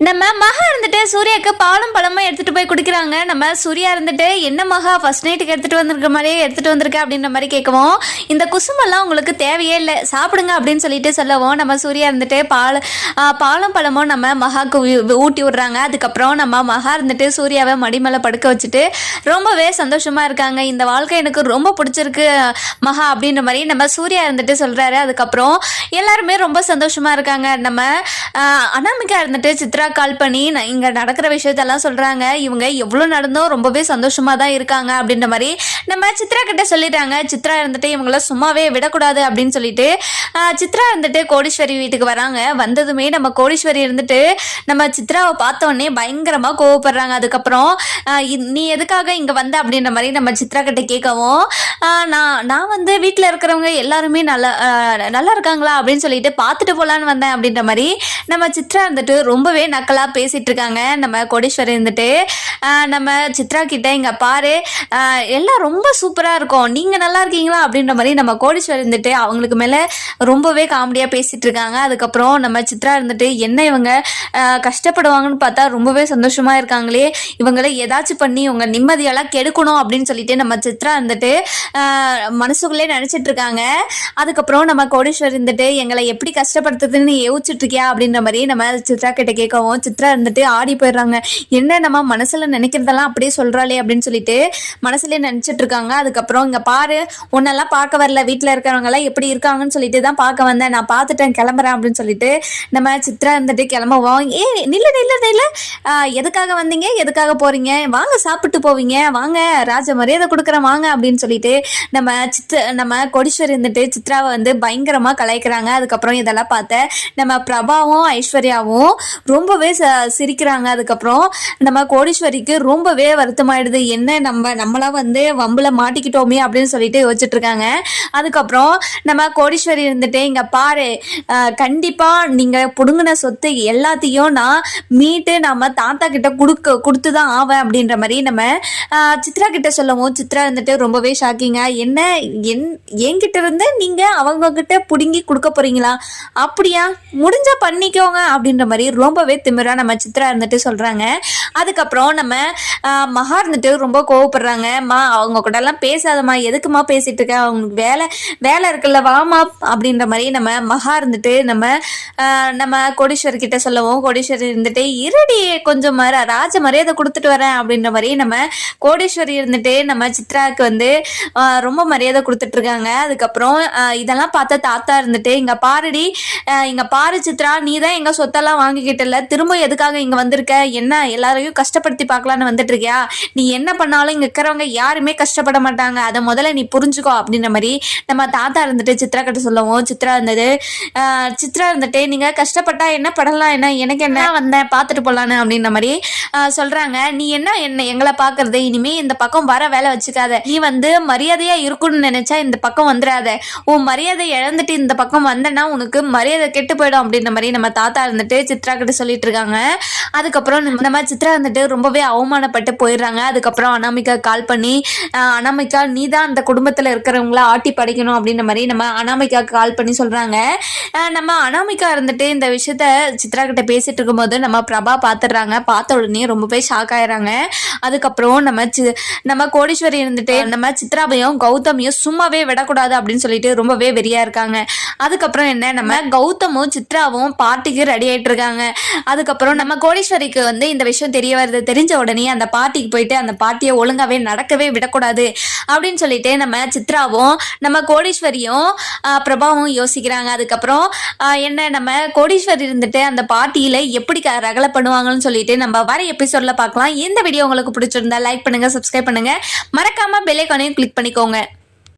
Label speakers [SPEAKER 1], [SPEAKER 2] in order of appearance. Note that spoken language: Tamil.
[SPEAKER 1] நம்ம மகா இருந்துட்டு சூர்யாவுக்கு பாலும் பழமும் எடுத்துட்டு போய் குடிக்கிறாங்க. நம்ம சூர்யா இருந்துட்டு என்ன மகா ஃபர்ஸ்ட் நைட்டுக்கு எடுத்துட்டு வந்திருக்க மாதிரியே எடுத்துட்டு வந்திருக்க அப்படின்ற மாதிரி கேட்கவும், இந்த குசுமெல்லாம் உங்களுக்கு தேவையே இல்லை, சாப்பிடுங்க அப்படின்னு சொல்லிட்டு சொல்லவும், நம்ம சூர்யா இருந்துட்டு பாலும் பழமும் நம்ம மகாவுக்கு ஊட்டி விடுறாங்க. அதுக்கப்புறம் நம்ம மகா இருந்துட்டு சூர்யாவை மடிமலை படுக்க வச்சுட்டு ரொம்பவே சந்தோஷமா இருக்காங்க. இந்த வாழ்க்கை எனக்கு ரொம்ப பிடிச்சிருக்கு மகா அப்படின்ற மாதிரி நம்ம சூர்யா இருந்துட்டு சொல்றாரு. அதுக்கப்புறம் எல்லாருமே ரொம்ப சந்தோஷமா இருக்காங்க. நம்ம அனாமிகா இருந்துட்டு சித்ரா கால் பண்ணி இங்கே நடக்கிற விஷயத்தெல்லாம் சொல்கிறாங்க. இவங்க எவ்வளோ நடந்தோம் ரொம்பவே சந்தோஷமாக தான் இருக்காங்க அப்படின்ற மாதிரி நம்ம சித்ரா கிட்ட சொல்லிட்டாங்க. சித்ரா இருந்துட்டு இவங்கள சும்மாவே விடக்கூடாது அப்படின்னு சொல்லிட்டு சித்ரா இருந்துட்டு கோடீஸ்வரி வீட்டுக்கு வராங்க. வந்ததுமே நம்ம கோடீஸ்வரி இருந்துட்டு நம்ம சித்ராவை பார்த்தோன்னே பயங்கரமாக கோவப்படுறாங்க. அதுக்கப்புறம் நீ எதுக்காக இங்கே வந்த அப்படின்ற மாதிரி நம்ம சித்ரா கிட்ட கேட்கவும், நான் வந்து வீட்டில் இருக்கிறவங்க எல்லாருமே நல்லா இருக்காங்களா அப்படின்னு சொல்லிட்டு பார்த்துட்டு போகலான்னு வந்தேன் அப்படின்ற மாதிரி நம்ம சித்ரா இருந்துட்டு ரொம்பவே நக்கலாக பேசிகிட்டு இருக்காங்க. நம்ம கோடீஸ்வரி இருந்துட்டு நம்ம சித்ரா கிட்ட இங்கே பாரு எல்லாம் ரொம்ப சூப்பராக இருக்கும், நீங்கள் நல்லா இருக்கீங்களா அப்படின்ற மாதிரி நம்ம கோடீஸ்வரி இருந்துட்டு அவங்களுக்கு மேலே ரொம்பவே காமெடியாக பேசிகிட்டு இருக்காங்க. அதுக்கப்புறம் நம்ம சித்ரா இருந்துட்டு என்ன இவங்க கஷ்டப்படுவாங்கன்னு பார்த்தா ரொம்பவே சந்தோஷமாக இருக்காங்களே, இவங்களை ஏதாச்சும் பண்ணி இவங்க நிம்மதியெல்லாம் கெடுக்கணும் அப்படின்னு சொல்லிட்டு நம்ம சித்ரா இருந்துட்டு மனசுக்குள்ளே நினச்சிட்டு இருக்காங்க. அதுக்கப்புறம் நம்ம கோடீஸ்வரி இருந்துட்டு எங்களை எப்படி கஷ்டப்படுத்துறதுன்னு யோசிச்சுட்டு இருக்கியா அப்படின்ற மாதிரி நம்ம சித்ரா கிட்ட கேட்கவும், சித்ரா இருந்துட்டு ஆடி போயிடுறாங்க. என்ன நம்ம மனசுல நினைக்கிறதெல்லாம் அப்படியே சொல்றாளே அப்படின்னு சொல்லிட்டு மனசுலேயே நினைச்சிட்டு இருக்காங்க. அதுக்கப்புறம் இங்க பாரு, உன்னெல்லாம் பார்க்க வரல, வீட்டில் இருக்கிறவங்க எல்லாம் எப்படி இருக்காங்கன்னு சொல்லிட்டு தான் பார்க்க வந்தேன், நான் பார்த்துட்டேன், கிளம்புறேன் அப்படின்னு சொல்லிட்டு நம்ம சித்ரா இருந்துட்டு கிளம்புவோம். நில்ல எதுக்காக வந்தீங்க, எதுக்காக போறீங்க, வாங்க சாப்பிட்டு போவீங்க, வாங்க ராஜ மரியாதை கொடுக்குறேன் வாங்க அப்படின்னு சொல்லிட்டு நம்ம கோடீஸ்வரி இருந்துட்டு சித்ராவை வந்து பயங்கரமா கலாய்க்கிறாங்க. அதுக்கப்புறம் இதெல்லாம் பார்த்த நம்ம பிரபாவும் ஐஸ்வர்யாவும் ரொம்பவே சிரிக்கிறாங்க. அதுக்கப்புறம் நம்ம கோடீஸ்வரிக்கு ரொம்பவே வருத்தமாயிடுது, என்ன நம்மளா வந்து வம்புல மாட்டிக்கிட்டோமே அப்படின்னு சொல்லிட்டு யோசிச்சுட்டு இருக்காங்க. அதுக்கப்புறம் நம்ம கோடீஸ்வரி இருந்துட்டு இங்க பாரு, கண்டிப்பா நீங்க புடுங்கின சொத்து எல்லாத்தையும் நான் மீட்டு நம்ம தாத்தா கிட்ட கொடுத்துதான் ஆவேன் அப்படின்ற மாதிரி நம்ம சித்ரா கிட்ட சொல்லவும், சித்ரா இருந்துட்டு ரொம்பவே ஷாக்கிங்கா, என்ன என்கிட்ட இருந்து நீங்க அவங்க கிட்ட புடுங்கி கொடுக்க போறீங்களா, அப்படியா முடிஞ்சா பண்ணிக்கோங்க அப்படின்ற மாதிரி ரொம்பவே திமிரா நம்ம சித்ரா இருந்துட்டு சொல்றாங்க. அதுக்கப்புறம் நம்ம மகா இருந்துட்டு ரொம்ப கோவப்படுறாங்க. அவங்க கூட எல்லாம் பேசாதம்மா, எதுக்குமா பேசிட்டு இருக்க, அவங்களுக்கு வேலை இருக்குல்ல, வாமா அப்படின்ற மாதிரி நம்ம மகா இருந்துட்டு நம்ம கோடீஸ்வரி கிட்ட சொல்லவும், கோடீஸ்வரி இருந்துட்டு இருடி கொஞ்சம் ராஜ மரியாதை கொடுத்துட்டு வரேன் அப்படின்ற மாதிரி நம்ம கோடீஸ்வரி இருந்துட்டு நம்ம சித்ராவுக்கு வந்து ரொம்ப மரியாதை கொடுத்துட்டு இருக்காங்க. அதுக்கப்புறம் இதெல்லாம் பார்த்த தாத்தா இருந்துட்டு இங்க பாருடி, இங்க பாரு சித்ரா, நீ தான் எங்க சொத்தெல்லாம் வாங்கிக்கிட்டல, திரும்ப எதுக்காக இங்க வந்திருக்க, என்ன எல்லாரையும் கஷ்டப்படுத்தி பார்க்கலான்னு வந்துட்டு இருக்கியா, நீ என்ன பண்ணாலும் இங்க இருக்கிறவங்க யாருமே கஷ்டப்பட மாட்டாங்க, அதை முதல்ல நீ புரிஞ்சுக்கோ அப்படின்ற மாதிரி நம்ம தாத்தா இருந்துட்டு சித்ரா கிட்ட சொல்லவும், சித்ரா இருந்துட்டு நீங்க கஷ்டப்பட்டா என்ன படலாம், என்ன எனக்கு என்ன வந்தேன் பார்த்துட்டு போலான்னு அப்படின்ற மாதிரி சொல்றாங்க. நீ என்ன எங்களை பாக்குறது, இனிமே இந்த பக்கம் வர வேலை வச்சுக்காத, நீ வந்து மரியாதையா இருக்குன்னு நினைச்சா இந்த பக்கம் வந்துடாத, உன் மரியாதை இழந்துட்டு இந்த பக்கம் வந்தனா உனக்கு மரியாதை கெட்டு போயிடும் அப்படின்ற மாதிரி நம்ம தாத்தா இருந்துட்டு சித்ரா கிட்ட சொல்லிட்டு இருக்காங்க. அதுக்கப்புறம் நம்ம சித்ரா இருந்துட்டு ரொம்பவே அவமானப்பட்டு போயிடுறாங்க. அதுக்கப்புறம் அனாமிகா கால் பண்ணி, அனாமிகா நீ தான் அந்த குடும்பத்துல இருக்கிறவங்கள ஆட்டி படைக்கணும் அப்படின்ற மாதிரி நம்ம அனாமிகா கால் பண்ணி சொல்றாங்க. நம்ம அனாமிகா இருந்துட்டு இந்த விஷயத்த சித்ரா கிட்ட பேசிட்டு இருக்கும்போது நம்ம பிரபா பார்த்துடுறாங்க. பார்த்த உடனே ரொம்பவே ஷாக் ஆயிடுறாங்க. அதுக்கப்புறம் நம்ம கோடீஸ்வரி இருந்துட்டு நம்ம சித்ராவையும் கௌதமியும் சும்மாவே விடக்கூடாது அப்படின்னு சொல்லிட்டு ரொம்பவே வெறியா இருக்காங்க. அதுக்கப்புறம் என்ன, நம்ம கௌதமும் சித்ராவும் பார்ட்டிக்கு ரெடி ஆயிட்டு இருக்காங்க. அதுக்கப்புறம் நம்ம கோடீஸ்வரிக்கு வந்து இந்த விஷயம் தெரிய வருது. தெரிஞ்ச உடனே அந்த பார்ட்டிக்கு போயிட்டு அந்த பார்ட்டியை ஒழுங்காவே நடக்கவே விடக்கூடாது அப்படின்னு சொல்லிட்டு நம்ம சித்ராவும் நம்ம கோடீஸ்வரியும் பிரபாவும் யோசிக்கிறாங்க. அதுக்கப்புறம் என்ன, நம்ம கோடீஸ்வரி இருந்துட்டு அந்த பார்ட்டியில எப்படி ரகலை பண்ணுவாங்கன்னு சொல்லிட்டு நம்ம வர எபிசோட்ல பார்க்கலாம். இந்த வீடியோ உங்களுக்கு பிடிச்சிருந்தா லைக் பண்ணுங்க, சப்ஸ்கிரைப் பண்ணுங்க, மறக்காம பெல் ஐகானையும் கிளிக் பண்ணிக்கோங்க.